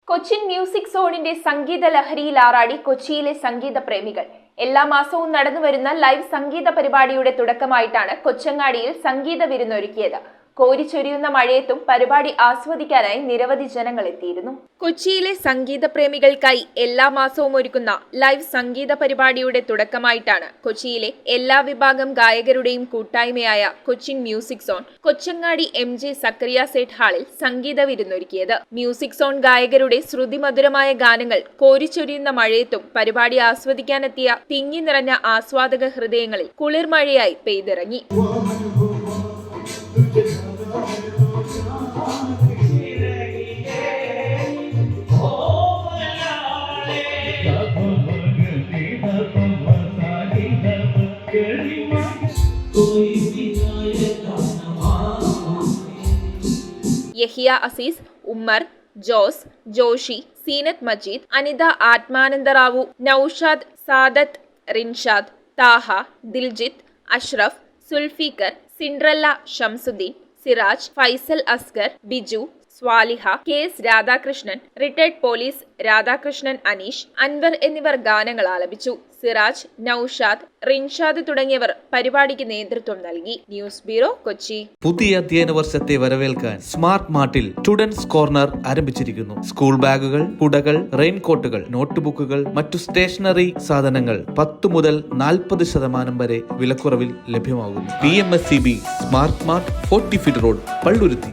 Cochin music സോണിന്റെ സംഗീത ലഹരിയിൽ ആറാടി കൊച്ചിയിലെ സംഗീത പ്രേമികൾ. എല്ലാ മാസവും നടന്നുവരുന്ന ലൈവ് സംഗീത പരിപാടിയുടെ തുടക്കമായിട്ടാണ് കൊച്ചങ്ങാടിയിൽ സംഗീത വിരുന്നൊരുക്കിയത്. കോരിച്ചൊരിയുന്ന മഴയത്തും പരിപാടി ആസ്വദിക്കാനായി നിരവധി ജനങ്ങൾ എത്തിയിരുന്നു. കൊച്ചിയിലെ സംഗീത പ്രേമികൾക്കായി എല്ലാ മാസവും ഒരുക്കുന്ന ലൈവ് സംഗീത പരിപാടിയുടെ തുടക്കമായിട്ടാണ് കൊച്ചിയിലെ എല്ലാ വിഭാഗം ഗായകരുടെയും കൂട്ടായ്മയായ Cochin music zone Kochangadi MJ Zakaria Sait ഹാളിൽ സംഗീത വിരുന്നൊരുക്കിയത്. മ്യൂസിക് സോൺ ഗായകരുടെ ശ്രുതിമധുരമായ ഗാനങ്ങൾ കോരിച്ചൊരിയുന്ന മഴയത്തും പരിപാടി ആസ്വദിക്കാനെത്തിയ തിങ്ങി നിറഞ്ഞ ആസ്വാദക ഹൃദയങ്ങളിൽ കുളിർമഴയായി പെയ്തിറങ്ങി. Yahiya Azeez, Ummer, Jose, Joshy, Seenath Majeed, Anitha Athmanandarao, Noushad, Sadath, Rinshad, Thaha, Diljith, Ashraf, Zulfiqar, Cinderella, Shamsudheen, Siraj, Faisal Asgar, Biju, Saliha, KS Radhakrishnan, retired police Radhakrishnan Aneesh, Anwar എന്നിവർ ഗാനങ്ങൾ ആലപിച്ചു. സിറാജ്, നൌഷാദ്, റിൻഷാദ് തുടങ്ങിയവർ പരിപാടിക്ക് നേതൃത്വം നൽകി. News bureau, Kochi. പുതിയ അധ്യയന വർഷത്തെ വരവേൽക്കാൻ സ്മാർട്ട് മാർട്ടിൽ സ്റ്റുഡൻസ് കോർണർ ആരംഭിച്ചിരിക്കുന്നു. സ്കൂൾ ബാഗുകൾ, കുടകൾ, റെയിൻകോട്ടുകൾ, നോട്ട്ബുക്കുകൾ, മറ്റു സ്റ്റേഷനറി സാധനങ്ങൾ 10 മുതൽ 40% വരെ വിലക്കുറവിൽ ലഭ്യമാകുന്നു. PMSCB smart mart, 40 feet road, Palluruthy.